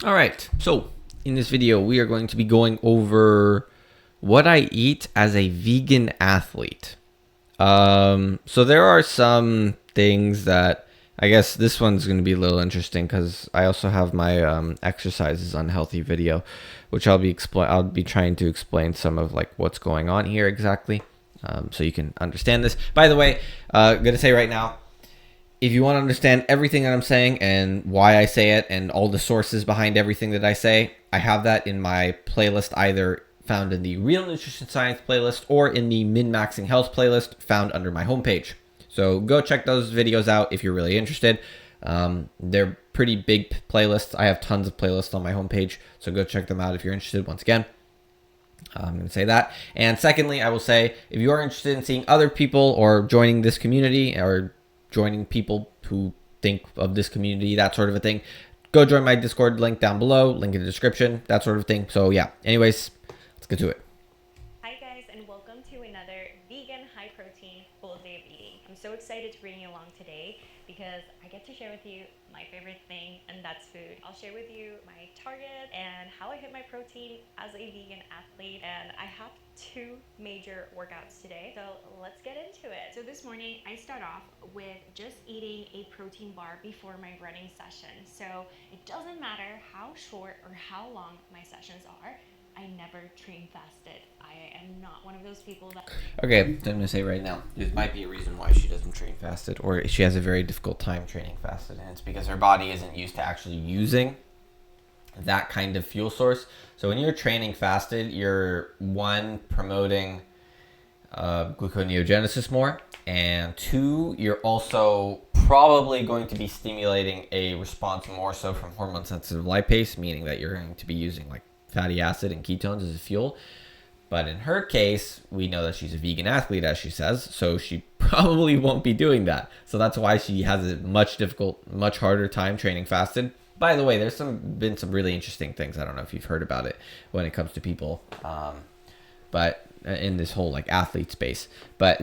All right, so in this video, we are going to be going over what I eat as a vegan athlete. So there are some things that I guess this one's going to be a little interesting because I also have my exercises unhealthy video, which I'll be trying to explain some of like what's going on here exactly, so you can understand this. By the way, gonna say right now, if you want to understand everything that I'm saying and why I say it and all the sources behind everything that I say, I have that in my playlist, either found in the Real Nutrition Science playlist or in the Min-Maxing Health playlist found under my homepage. So go check those videos out if you're really interested. They're pretty big playlists. I have tons of playlists on my homepage, so go check them out if you're interested. Once again, I'm going to say that. And secondly, I will say, if you are interested in seeing other people or joining this community or joining people who think of this community, that sort of a thing, go join my Discord link down below, link in the description, that sort of thing. So yeah, anyways, let's get to it. Hi guys, and welcome to another vegan high protein full day of eating. I'm so excited to bring you along today because I get to share with you my favorite thing, and that's food. I'll share with you my target and how I hit my protein as a vegan athlete, and I have 2 major workouts today, so let's get into it. So this morning I start off with just eating a protein bar before my running session. So it doesn't matter how short or how long my sessions are, I never train fasted. I am not one of those people that... Okay, I'm going to say right now, there might be a reason why she doesn't train fasted, or she has a very difficult time training fasted, and it's because her body isn't used to actually using that kind of fuel source. So when you're training fasted, you're one, promoting gluconeogenesis more, and 2, you're also probably going to be stimulating a response more so from hormone sensitive lipase, meaning that you're going to be using like fatty acid and ketones as a fuel. But in her case, we know that she's a vegan athlete, as she says, so she probably won't be doing that. So that's why she has a much harder time training fasted. By the way, there's been some really interesting things. I don't know if you've heard about it when it comes to people, but in this whole like athlete space. But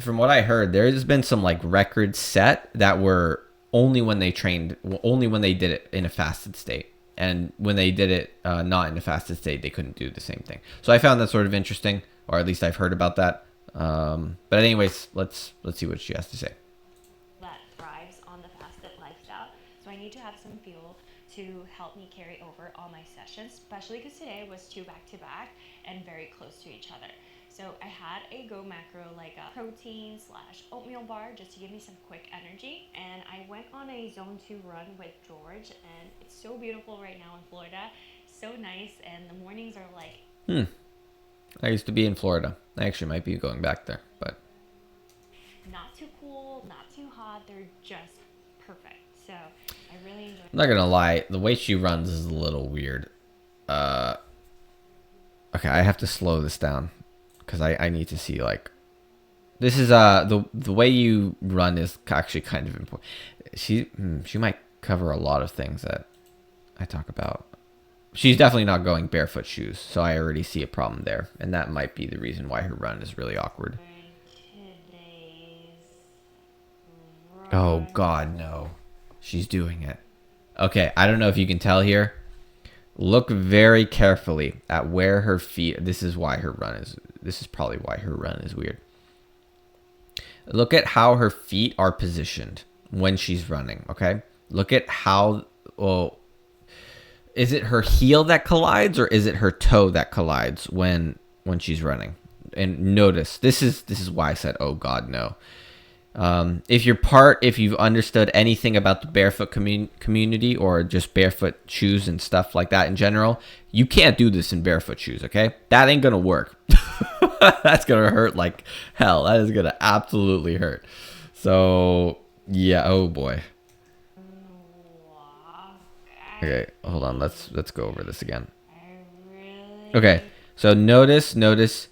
from what I heard, there's been some like records set that were only when they did it in a fasted state. And when they did it not in a fasted state, they couldn't do the same thing. So I found that sort of interesting, or at least I've heard about that. But anyways, let's see what she has to say. that thrives on the fasted lifestyle. So I need to have some fuel to help me carry over all my sessions, especially because today was 2 back-to-back and very close to each other. So I had a Go Macro, like a protein / oatmeal bar, just to give me some quick energy. And I went on a zone 2 run with George, and it's so beautiful right now in Florida. So nice, and the mornings are like... I used to be in Florida. I actually might be going back there, but not too cool, not too hot. They're just perfect. So I really enjoy... I'm not gonna lie, the way she runs is a little weird. Okay, I have to slow this down because I need to see like this is the way you run is actually kind of important. She might cover a lot of things that I talk about. She's definitely not going barefoot shoes, so I already see a problem there, and that might be the reason why her run is really awkward. Oh God, no. She's doing it. Okay, I don't know if you can tell here. Look very carefully at where her feet... This is probably why her run is weird. Look at how her feet are positioned when she's running, okay? Look at how... Well, is it her heel that collides or is it her toe that collides when she's running? And notice, this is why I said, oh God, no. If you've understood anything about the barefoot community or just barefoot shoes and stuff like that in general, you can't do this in barefoot shoes, okay? That ain't gonna work. That's gonna hurt like hell. That is gonna absolutely hurt. So, yeah, oh boy. Okay, hold on. Let's go over this again. Okay, so notice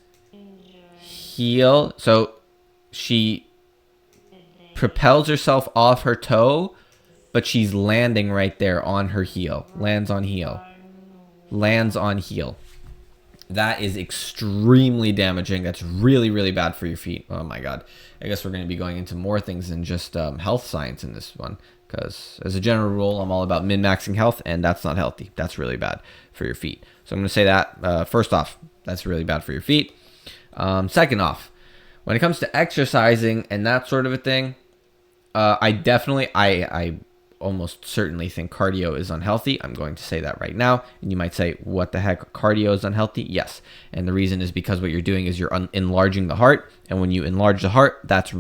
heel. So she propels herself off her toe, but she's landing right there on her heel. Lands on heel. That is extremely damaging. That's really, really bad for your feet. Oh my God. I guess we're going to be going into more things than just health science in this one, because as a general rule, I'm all about min-maxing health, and that's not healthy. That's really bad for your feet. So I'm going to say that first off, that's really bad for your feet. Second off, when it comes to exercising and that sort of a thing, I almost certainly think cardio is unhealthy. I'm going to say that right now. And you might say, what the heck? Cardio is unhealthy? Yes. And the reason is because what you're doing is you're enlarging the heart. And when you enlarge the heart, that's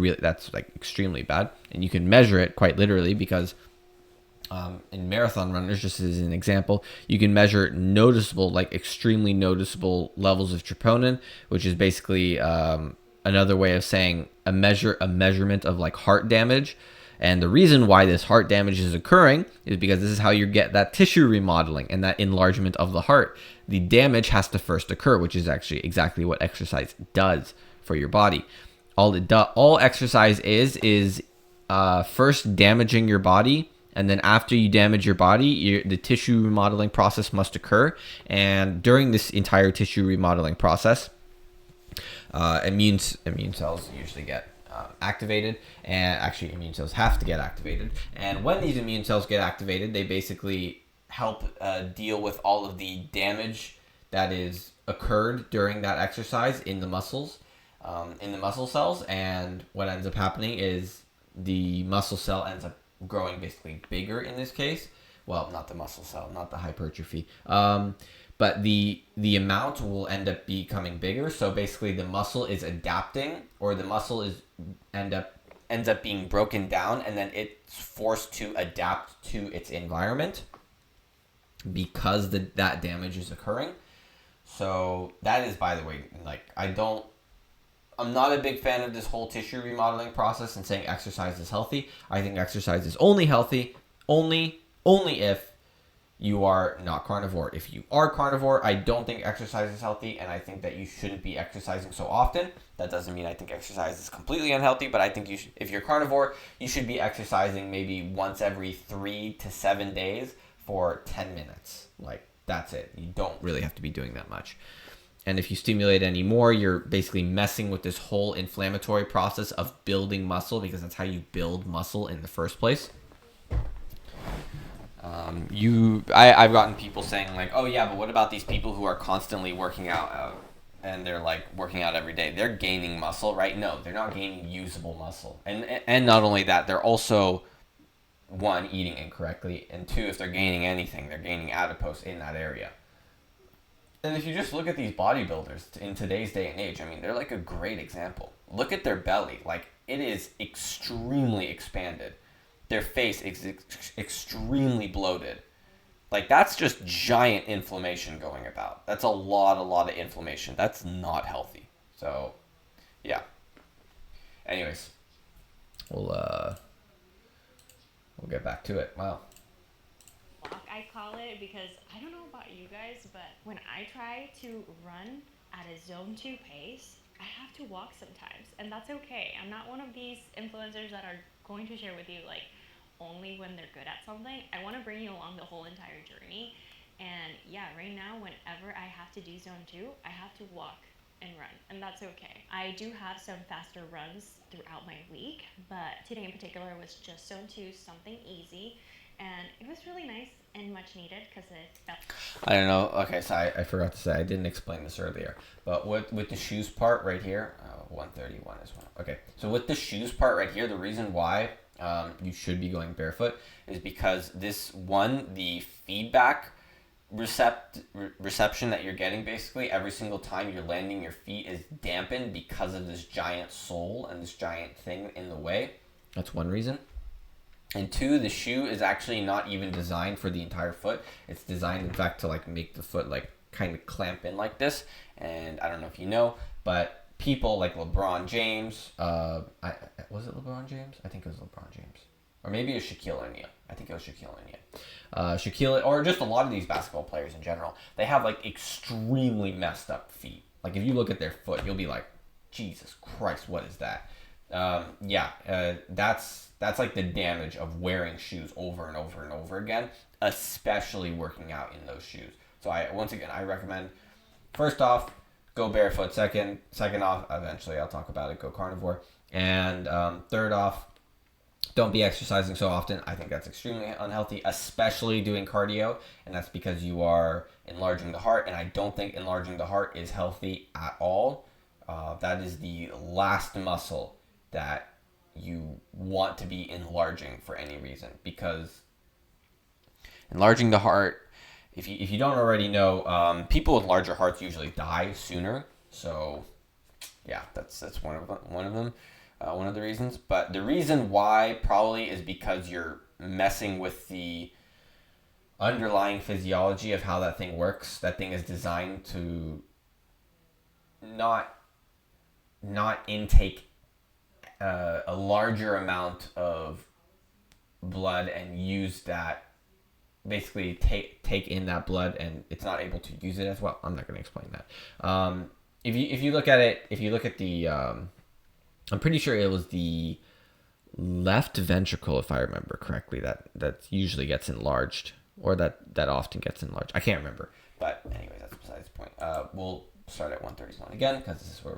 like extremely bad. And you can measure it quite literally because in marathon runners, just as an example, you can measure noticeable, like extremely noticeable levels of troponin, which is basically another way of saying a measurement of like heart damage. And the reason why this heart damage is occurring is because this is how you get that tissue remodeling and that enlargement of the heart. The damage has to first occur, which is actually exactly what exercise does for your body. All exercise is first damaging your body, and then after you damage your body, the tissue remodeling process must occur. And during this entire tissue remodeling process, immune cells usually get activated, and actually immune cells have to get activated. And when these immune cells get activated, they basically help deal with all of the damage that is occurred during that exercise in the muscles, in the muscle cells. And what ends up happening is the muscle cell ends up growing basically bigger in this case. Well, not the muscle cell, not the hypertrophy. But the amount will end up becoming bigger. So basically the muscle is adapting, or the muscle ends up being broken down, and then it's forced to adapt to its environment because that damage is occurring. So that is, by the way, like I'm not a big fan of this whole tissue remodeling process and saying exercise is healthy. I think exercise is only healthy only if you are not carnivore. If you are carnivore, I don't think exercise is healthy, and I think that you shouldn't be exercising so often. That doesn't mean I think exercise is completely unhealthy, but I think if you're carnivore, you should be exercising maybe once every 3 to 7 days for 10 minutes. Like, that's it. You don't really have to be doing that much. And if you stimulate any more, you're basically messing with this whole inflammatory process of building muscle, because that's how you build muscle in the first place. I've gotten people saying like, oh yeah, but what about these people who are constantly working out and they're like working out every day? They're gaining muscle, right? No, they're not gaining usable muscle. And not only that, they're also, one, eating incorrectly, and two, if they're gaining anything, they're gaining adipose in that area. And if you just look at these bodybuilders in today's day and age, I mean, they're like a great example. Look at their belly. Like, it is extremely expanded. Their face is extremely bloated. Like, that's just giant inflammation going about. That's a lot of inflammation. That's not healthy. So, yeah. Anyways, we'll get back to it. Wow. I call it because I don't know about you guys, but when I try to run at a zone 2 pace, I have to walk sometimes, and that's okay. I'm not one of these influencers that are going to share with you like only when they're good at something. I want to bring you along the whole entire journey. And yeah, right now, whenever I have to do zone 2, I have to walk and run, and that's okay. I do have some faster runs throughout my week, but today in particular was just zone 2, something easy, and it was really nice and much needed because it felt... I don't know. Okay, so I forgot to say, I didn't explain this earlier, but with the shoes part right here, 131 is one. Okay, so with the shoes part right here, the reason why you should be going barefoot is because the feedback reception that you're getting basically every single time you're landing your feet is dampened because of this giant sole and this giant thing in the way. That's one reason. And two, the shoe is actually not even designed for the entire foot. It's designed, in fact, to like make the foot like kind of clamp in like this. And I don't know if you know, but people like LeBron James, was it LeBron James? I think it was LeBron James. Or maybe it was Shaquille O'Neal. I think it was Shaquille O'Neal. Shaquille, or just a lot of these basketball players in general, they have like extremely messed up feet. Like if you look at their foot, you'll be like, Jesus Christ, what is that? That's like the damage of wearing shoes over and over and over again, especially working out in those shoes. So I recommend, first off, go barefoot. Second off, eventually I'll talk about it, go carnivore. And third off, Don't be exercising so often. I think that's extremely unhealthy, especially doing cardio. And that's because you are enlarging the heart. And I don't think enlarging the heart is healthy at all. That is the last muscle that you want to be enlarging for any reason. Because enlarging the heart, if you don't already know, people with larger hearts usually die sooner. So yeah, that's one of them. One of the reasons. But the reason why probably is because you're messing with the underlying physiology of how that thing works. That thing is designed to not intake a larger amount of blood and use that, basically take in that blood, and it's not able to use it as well. I'm not going to explain that. If you look at it, if you look at the I'm pretty sure it was the left ventricle, if I remember correctly, that usually gets enlarged, or that often gets enlarged. I can't remember, but anyways, that's besides the point. We'll start at 131 again because this is where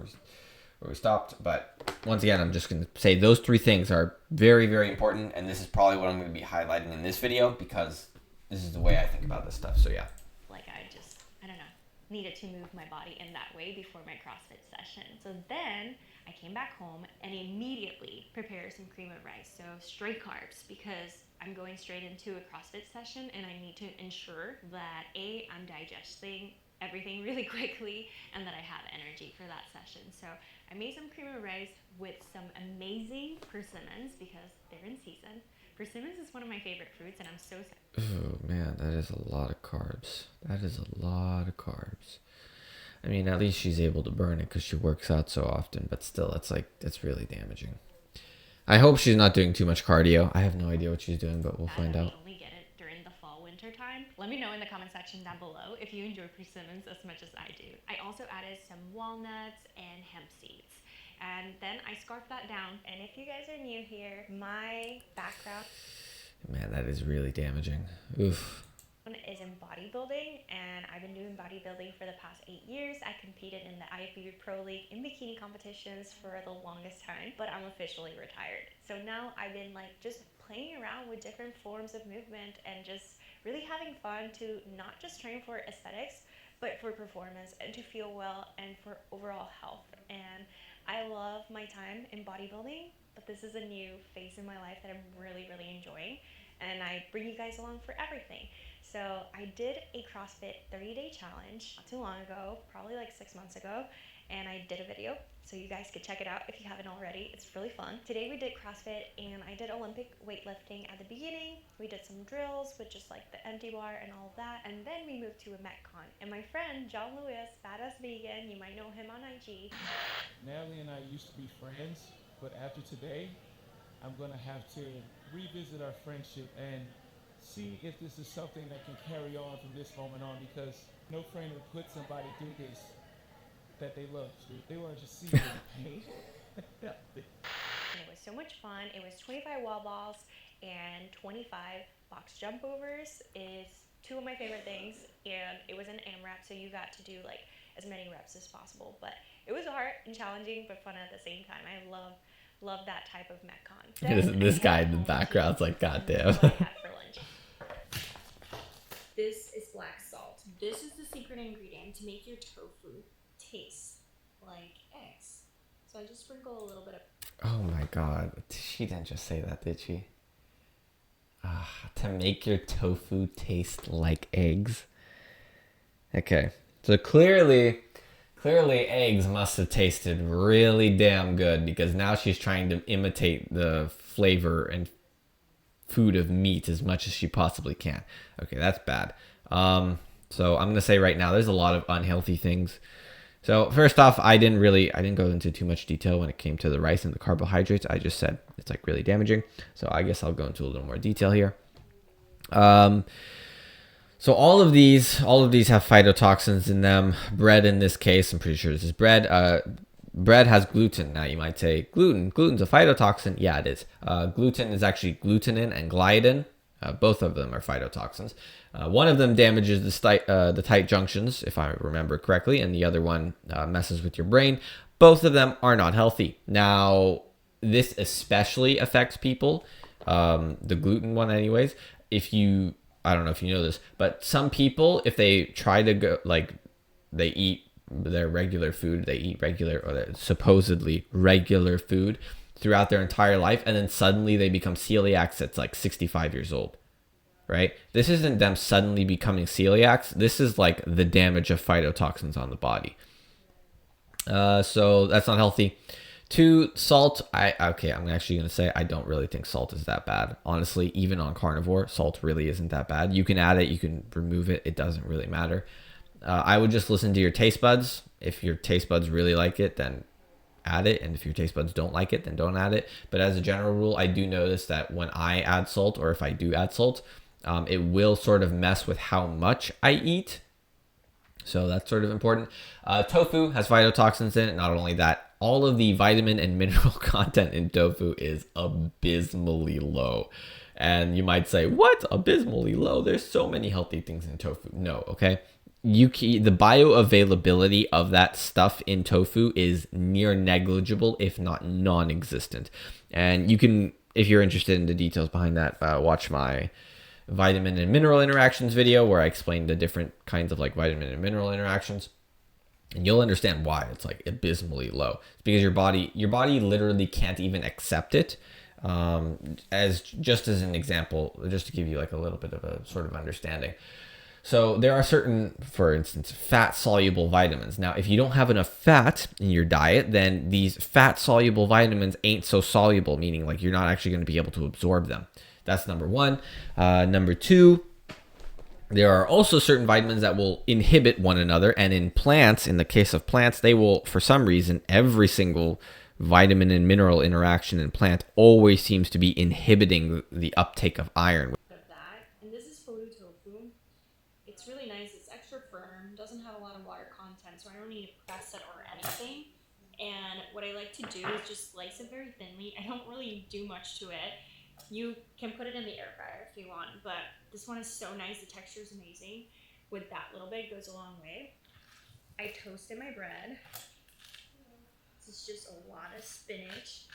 we stopped. But once again, I'm just going to say those three things are very, very important, and this is probably what I'm going to be highlighting in this video because this is the way I think about this stuff. So yeah. Like I don't know, needed to move my body in that way before my CrossFit session. So then I came back home and immediately prepared some cream of rice. So straight carbs, because I'm going straight into a CrossFit session and I need to ensure that I'm digesting everything really quickly and that I have energy for that session. So I made some cream of rice with some amazing persimmons because they're in season. Persimmons is one of my favorite fruits, and I'm so sad. Oh man, that is a lot of carbs. That is a lot of carbs. I mean, at least she's able to burn it because she works out so often, but still, it's really damaging. I hope she's not doing too much cardio. I have no idea what she's doing, but we'll find out. I only get it during the fall winter time. Let me know in the comment section down below if you enjoy persimmons as much as I do. I also added some walnuts and hemp seeds. And then I scarfed that down. And if you guys are new here, my background, man, that is really damaging. Oof. Is in bodybuilding, and I've been doing bodybuilding for the past 8 years. I competed in the IFBB Pro League in bikini competitions for the longest time, but I'm officially retired. So now I've been just playing around with different forms of movement and just really having fun to not just train for aesthetics, but for performance and to feel well and for overall health. And I love my time in bodybuilding, but this is a new phase in my life that I'm really, really enjoying. And I bring you guys along for everything. So I did a CrossFit 30-day challenge not too long ago, probably 6 months ago, and I did a video, so you guys could check it out if you haven't already. It's really fun. Today we did CrossFit, and I did Olympic weightlifting at the beginning. We did some drills with just the empty bar and all of that, and then we moved to a Metcon. And my friend John Lewis, Badass Vegan, you might know him on IG. Natalie and I used to be friends, but after today, I'm gonna have to revisit our friendship and see if this is something that can carry on from this moment on, because no friend would put somebody through this that they love. They want to just see the pain. And it was so much fun. It was 25 wall balls and 25 box jump overs is two of my favorite things, and it was an AMRAP, so you got to do as many reps as possible. But it was hard and challenging, but fun at the same time. I love that type of Metcon. This guy in the background's goddamn. What I had for lunch. This is black salt. This is the secret ingredient to make your tofu taste like eggs. So I just sprinkle a little bit of... Oh my god. She didn't just say that, did she? To make your tofu taste like eggs. Okay. So clearly eggs must have tasted really damn good, because now she's trying to imitate the flavor and food of meat as much as she possibly can. Okay, that's bad. So I'm gonna say right now there's a lot of unhealthy things. So first off, I didn't go into too much detail when it came to the rice and the carbohydrates. I just said it's really damaging. So I guess I'll go into a little more detail here. So all of these have phytotoxins in them. Bread, in this case, I'm pretty sure this is bread. Bread has gluten. Now you might say, gluten's a phytotoxin. Yeah, it is. Gluten is actually glutenin and gliadin. Both of them are phytotoxins. One of them damages the tight junctions, if I remember correctly, and the other one messes with your brain. Both of them are not healthy. Now, this especially affects people, the gluten one anyways. I don't know if you know this, but some people, if they try to go, like, they eat their regular food, they eat regular or supposedly regular food throughout their entire life, and then suddenly they become celiacs at like 65 years old, right? This isn't them suddenly becoming celiacs. This is like the damage of phytotoxins on the body. So that's not healthy. To salt, I'm actually going to say I don't really think salt is that bad. Honestly, even on carnivore, salt really isn't that bad. You can add it, you can remove it. It doesn't really matter. I would just listen to your taste buds. If your taste buds really like it, then add it. And if your taste buds don't like it, then don't add it. But as a general rule, I do notice that when I add salt, or if I do add salt, it will sort of mess with how much I eat. So that's sort of important. Tofu has phytotoxins in it. Not only that, all of the vitamin and mineral content in tofu is abysmally low. And you might say, what? Abysmally low? There's so many healthy things in tofu. No, okay? The bioavailability of that stuff in tofu is near negligible, if not non-existent. And you can, if you're interested in the details behind that, watch my vitamin and mineral interactions video where I explain the different kinds of like vitamin and mineral interactions. And you'll understand why it's like abysmally low. It's because your body literally can't even accept it. As an example, just to give you like a little bit of a sort of understanding. So there are certain, for instance, fat-soluble vitamins. Now, if you don't have enough fat in your diet, then these fat-soluble vitamins ain't so soluble, meaning like you're not actually going to be able to absorb them. That's number one. Number two, there are also certain vitamins that will inhibit one another. And in plants, in the case of plants, they will, for some reason, every single vitamin and mineral interaction in plant always seems to be inhibiting the uptake of iron. Of that, and this is photo tofu. It's really nice. It's extra firm. Doesn't have a lot of water content, so I don't need to press it or anything. And what I like to do is just slice it very thinly. I don't really do much to it. You can put it in the air fryer if you want, but this one is so nice. The texture is amazing. With that little bit, goes a long way. I toasted my bread. This is just a lot of spinach.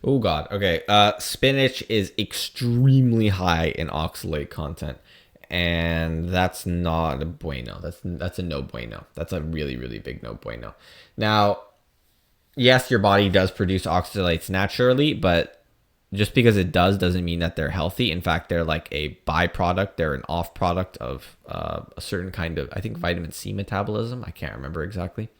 Oh God. Okay. Spinach is extremely high in oxalate content, and that's not a bueno. That's a no bueno. That's a really, really big no bueno. Now, yes, your body does produce oxalates naturally, but just because it doesn't mean that they're healthy. In fact, they're like a byproduct. They're an off product of a certain kind of, I think, vitamin C metabolism. I can't remember exactly.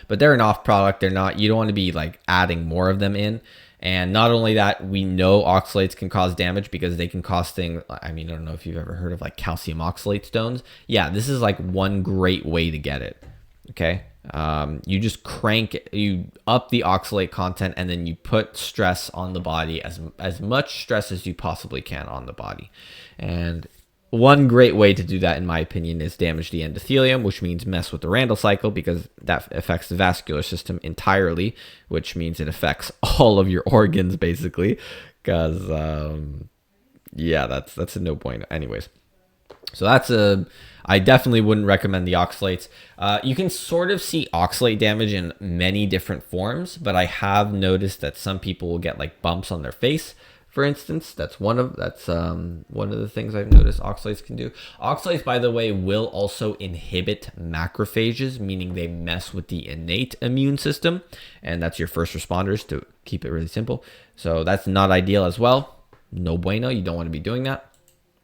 But they're an off product. They're not, you don't want to be like adding more of them in. And not only that, we know oxalates can cause damage because they can cause things. I mean, I don't know if you've ever heard of like calcium oxalate stones. Yeah, this is like one great way to get it. Okay. You just you up the oxalate content, and then you put stress on the body, as much stress as you possibly can on the body. And one great way to do that, in my opinion, is damage the endothelium, which means mess with the Randle cycle, because that affects the vascular system entirely, which means it affects all of your organs basically. Because that's a no point. Anyways, so I definitely wouldn't recommend the oxalates. You can sort of see oxalate damage in many different forms, but I have noticed that some people will get like bumps on their face, for instance. That's one of the things I've noticed oxalates can do. Oxalates, by the way, will also inhibit macrophages, meaning they mess with the innate immune system, and that's your first responders, to keep it really simple. So that's not ideal as well. No bueno. You don't want to be doing that.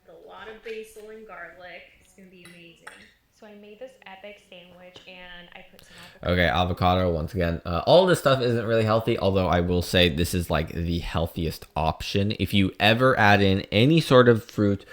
A lot of basil and garlic. It's gonna be amazing. So I made this epic sandwich, and I put some avocado. Okay, avocado once again. All this stuff isn't really healthy, although I will say this is like the healthiest option. If you ever add in any sort of fruit,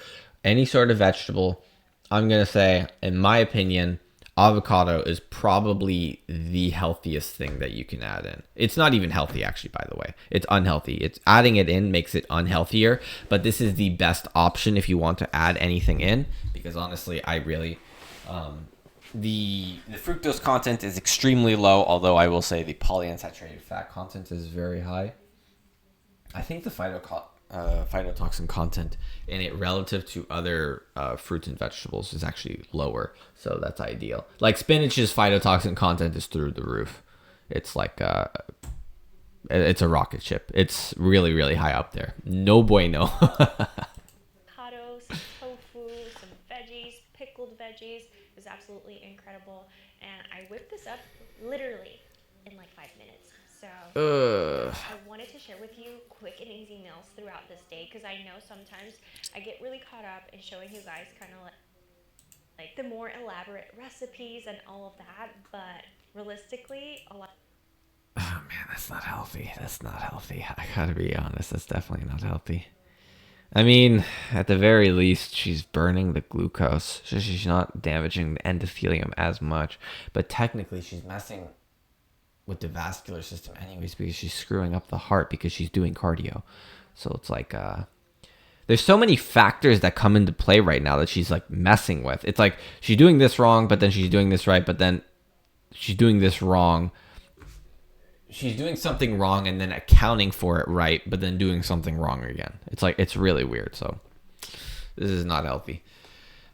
any sort of vegetable, I'm gonna say, in my opinion, avocado is probably the healthiest thing that you can add in. It's not even healthy, actually, by the way. It's unhealthy. It's adding it in makes it unhealthier, but this is the best option if you want to add anything in, because honestly, I really the fructose content is extremely low, although I will say the polyunsaturated fat content is very high. I think the phytotoxin content in it relative to other fruits and vegetables is actually lower, so that's ideal. Like spinach's phytotoxin content is through the roof. It's like It's a rocket ship. It's really, really high up there. No bueno. Avocado, some tofu, some veggies, pickled veggies. It was absolutely incredible. And I whipped this up literally in like 5 minutes. So Ugh. I wanted to share with you quick and easy meals throughout this day because I know sometimes I get really caught up in showing you guys kind of like the more elaborate recipes and all of that. But realistically, a lot. Oh man, that's not healthy. That's not healthy. I gotta be honest. That's definitely not healthy. I mean, at the very least, she's burning the glucose, so she's not damaging the endothelium as much. But technically, she's messing with the vascular system anyways because she's screwing up the heart because she's doing cardio. So it's like, there's so many factors that come into play right now that she's like messing with. It's like she's doing this wrong, but then she's doing this right, but then she's doing this wrong. She's doing something wrong and then accounting for it right, but then doing something wrong again. It's like, it's really weird. So this is not healthy.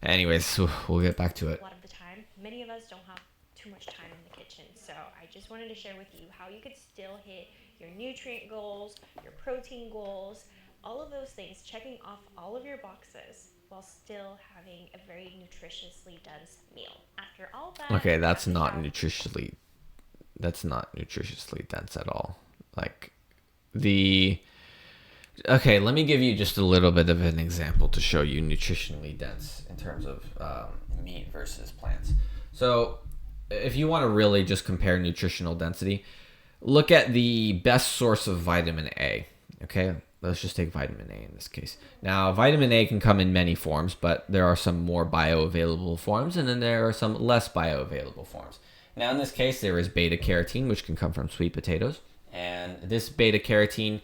Anyways, we'll get back to it. A lot of the time, many of us don't have too much time in the kitchen. So I just wanted to share with you how you could still hit your nutrient goals, your protein goals, all of those things, checking off all of your boxes while still having a very nutritiously dense meal. After all that, Okay, that's not nutritiously dense at all. Like okay, let me give you just a little bit of an example to show you nutritionally dense in terms of meat versus plants. So if you want to really just compare nutritional density, look at the best source of vitamin A. Okay, let's just take vitamin A in this case. Now, vitamin A can come in many forms, but there are some more bioavailable forms, and then there are some less bioavailable forms. Now, in this case, there is beta carotene, which can come from sweet potatoes. And this beta carotene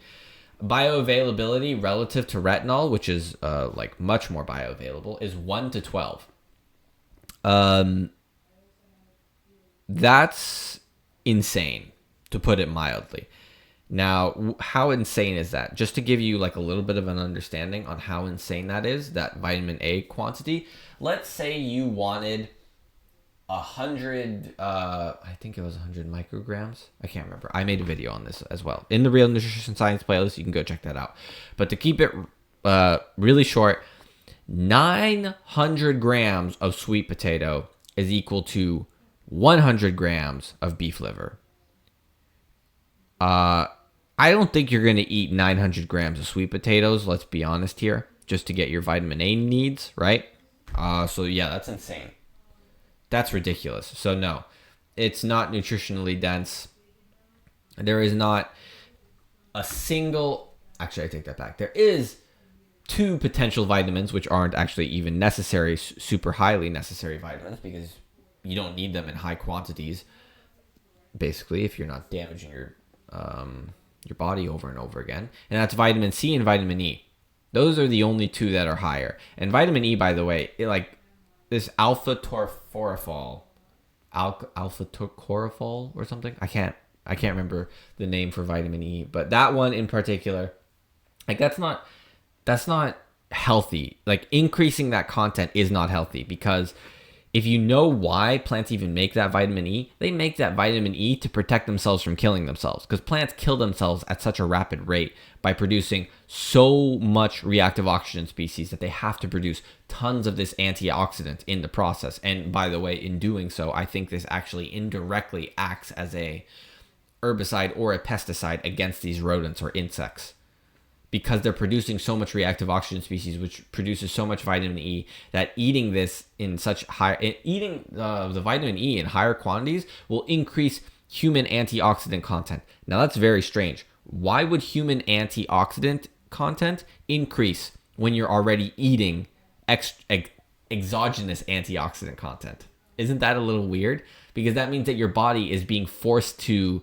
bioavailability relative to retinol, which is like much more bioavailable, is 1 to 12. That's insane, to put it mildly. Now, how insane is that? Just to give you like a little bit of an understanding on how insane that is, that vitamin A quantity. Let's say you wanted 100, I think it was 100 micrograms. I can't remember. I made a video on this as well in the Real Nutrition Science playlist. You can go check that out. But to keep it really short, 900 grams of sweet potato is equal to 100 grams of beef liver. I don't think you're going to eat 900 grams of sweet potatoes, let's be honest here, just to get your vitamin A needs, right? So yeah, that's insane. That's ridiculous. So no, it's not nutritionally dense. There is not a single, actually I take that back. There is 2 potential vitamins which aren't actually even necessary, super highly necessary vitamins, because you don't need them in high quantities, basically, if you're not damaging your body over and over again. And that's vitamin C and vitamin E. Those are the only 2 that are higher. And vitamin E, by the way, this alpha torforafol or something. I can't remember the name for vitamin E, but that one in particular, like that's not healthy. Like increasing that content is not healthy, because if you know why plants even make that vitamin E, they make that vitamin E to protect themselves from killing themselves, because plants kill themselves at such a rapid rate by producing so much reactive oxygen species that they have to produce tons of this antioxidant in the process. And by the way, in doing so, I think this actually indirectly acts as a herbicide or a pesticide against these rodents or insects, because they're producing so much reactive oxygen species, which produces so much vitamin E, that eating this in such eating the vitamin E in higher quantities will increase human antioxidant content. Now that's very strange. Why would human antioxidant content increase when you're already eating exogenous antioxidant content? Isn't that a little weird? Because that means that your body is being forced to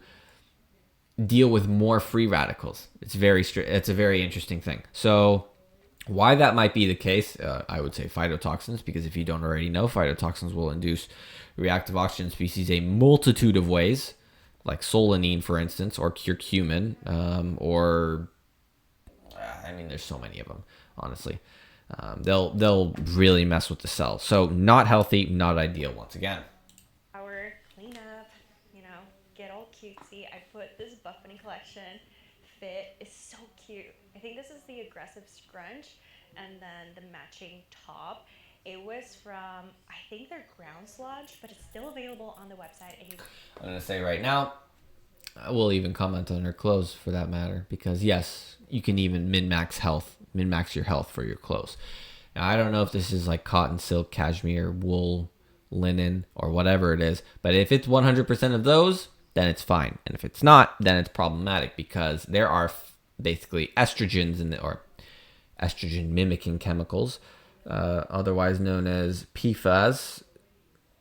deal with more free radicals. It's a very interesting thing. So why that might be the case, I would say phytotoxins, because if you don't already know, phytotoxins will induce reactive oxygen species a multitude of ways, like solanine, for instance, or curcumin, there's so many of them, honestly. They'll really mess with the cells. So not healthy, not ideal once again. Our cleanup, get all cutesy. I put this Buff Bunny collection. Fit is so cute. I think this is the aggressive scrunch and then the matching top. It was from, I think they're Ground Sludge, but it's still available on the website. And I'm going to say right now, I will even comment on her clothes for that matter, because yes, you can even min-max your health for your clothes. Now, I don't know if this is like cotton, silk, cashmere, wool, linen, or whatever it is, but if it's 100% of those, then it's fine. And if it's not, then it's problematic, because there are basically estrogens or estrogen mimicking chemicals, otherwise known as PFAS,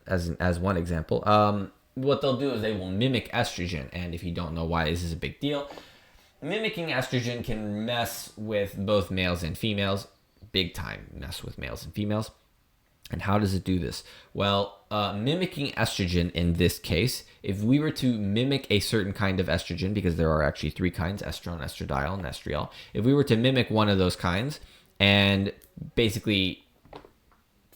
as one example. What they'll do is they will mimic estrogen, and if you don't know why this is a big deal, mimicking estrogen can mess with both males and females, big time mess with males and females. And how does it do this? Well, mimicking estrogen in this case, if we were to mimic a certain kind of estrogen, because there are actually 3 kinds, estrone, estradiol, and estriol, if we were to mimic one of those kinds and basically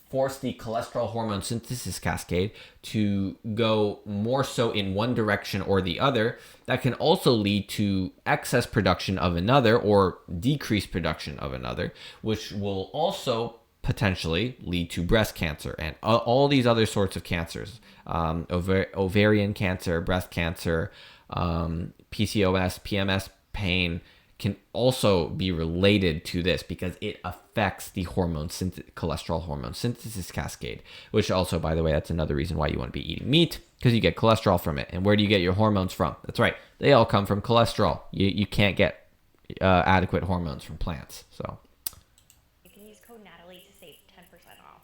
force the cholesterol hormone synthesis cascade to go more so in one direction or the other, that can also lead to excess production of another or decreased production of another, which will also potentially lead to breast cancer and all these other sorts of cancers, ovarian cancer, breast cancer, PCOS, PMS, pain, can also be related to this because it affects the cholesterol hormone synthesis cascade, which also, by the way, that's another reason why you want to be eating meat, because you get cholesterol from it. And where do you get your hormones from? That's right. They all come from cholesterol. You can't get adequate hormones from plants. So you can use code Natalie to save 10% off.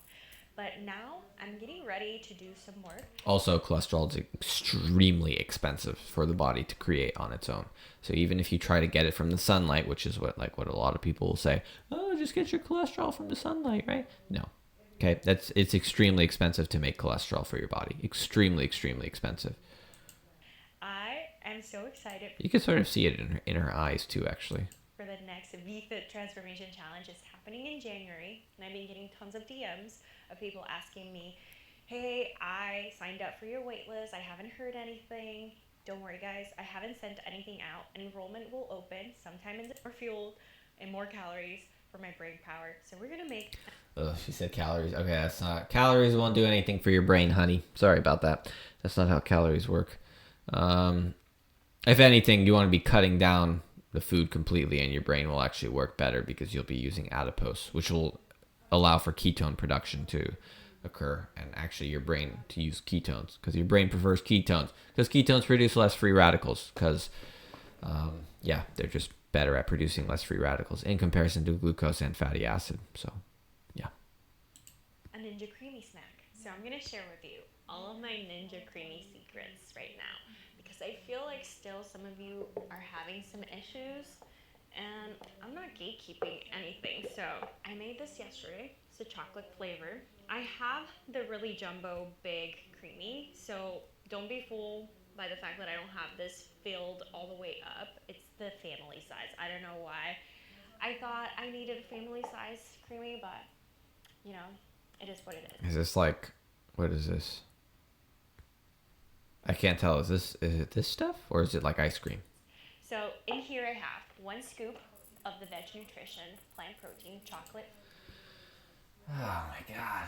But now I'm getting ready to do some work. Also, cholesterol is extremely expensive for the body to create on its own. So even if you try to get it from the sunlight, which is what a lot of people will say, oh, just get your cholesterol from the sunlight, right? No. Okay, it's extremely expensive to make cholesterol for your body. Extremely, extremely expensive. I am so excited. You can sort of see it in her eyes too, actually. For the next VFit Transformation Challenge is happening in January, and I've been getting tons of DMs of people asking me, hey, I signed up for your wait list. I haven't heard anything. Don't worry, guys. I haven't sent anything out. Enrollment will open sometime in more fuel and more calories for my brain power. So we're going to make... Oh, she said calories. Okay, that's not... Calories won't do anything for your brain, honey. Sorry about that. That's not how calories work. If anything, you want to be cutting down the food completely, and your brain will actually work better because you'll be using adipose, which will allow for ketone production to occur, and actually your brain to use ketones, because your brain prefers ketones, because ketones produce less free radicals, because they're just better at producing less free radicals in comparison to glucose and fatty acid. So a Ninja Creamy snack. So I'm going to share with you all of my Ninja Creamy secrets right now, because I feel like still some of you are having some issues, and I'm not gatekeeping anything. So I made this yesterday. It's a chocolate flavor. I have the really jumbo big creamy, so don't be fooled by the fact that I don't have this filled all the way up. It's the family size. I don't know why. I thought I needed a family size creamy, but you know, it is what it is. is this like, what is this? I can't tell. Is it this stuff, or is it like ice cream? So in here I have 1 scoop of the Veg Nutrition plant protein chocolate. Oh my god.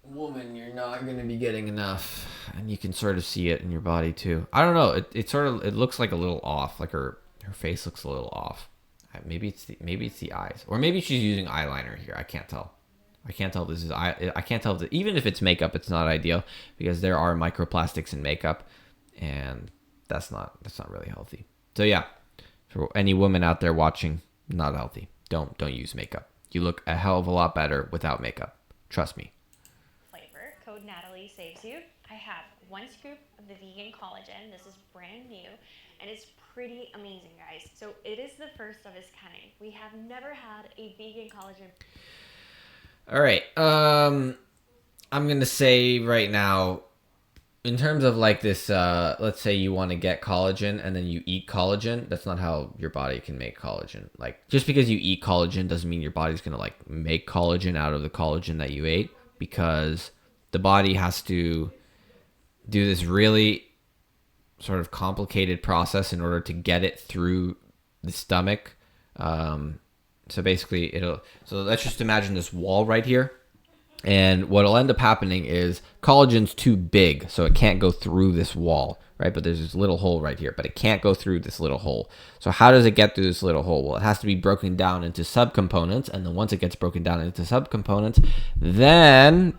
Woman, you're not going to be getting enough, and you can sort of see it in your body too. I don't know. It looks like a little off. Like her face looks a little off. Maybe it's the eyes, or maybe she's using eyeliner here. I can't tell. I can't tell if this is I can't tell if even if it's makeup, it's not ideal, because there are microplastics in makeup, and that's not really healthy. So yeah, for any woman out there watching, not healthy. Don't use makeup. You look a hell of a lot better without makeup. Trust me. Flavor. Code Natalie saves you. I have 1 scoop of the vegan collagen. This is brand new, and it's pretty amazing, guys. So it is the first of its kind. We have never had a vegan collagen. All right. I'm going to say right now, in terms of like this, let's say you want to get collagen and then you eat collagen. That's not how your body can make collagen. Like, just because you eat collagen doesn't mean your body's going to like make collagen out of the collagen that you ate, because the body has to do this really sort of complicated process in order to get it through the stomach. So basically so let's just imagine this wall right here. And what'll end up happening is collagen's too big, so it can't go through this wall, right? But there's this little hole right here, but it can't go through this little hole. So how does it get through this little hole? Well, it has to be broken down into subcomponents, and then once it gets broken down into subcomponents, then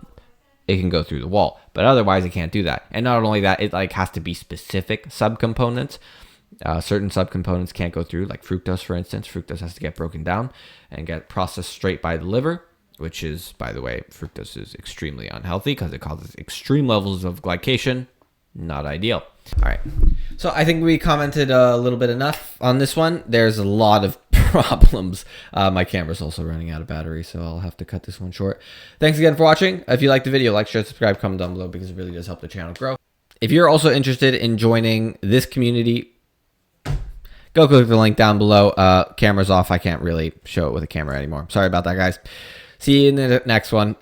it can go through the wall. But otherwise, it can't do that. And not only that, it like has to be specific subcomponents. Certain subcomponents can't go through, like fructose, for instance. Fructose has to get broken down and get processed straight by the liver, which is, by the way, fructose is extremely unhealthy because it causes extreme levels of glycation. Not ideal. All right. So I think we commented a little bit enough on this one. There's a lot of problems. My camera's also running out of battery, so I'll have to cut this one short. Thanks again for watching. If you liked the video, like, share, subscribe, comment down below because it really does help the channel grow. If you're also interested in joining this community, go click the link down below. Camera's off. I can't really show it with a camera anymore. Sorry about that, guys. See you in the next one.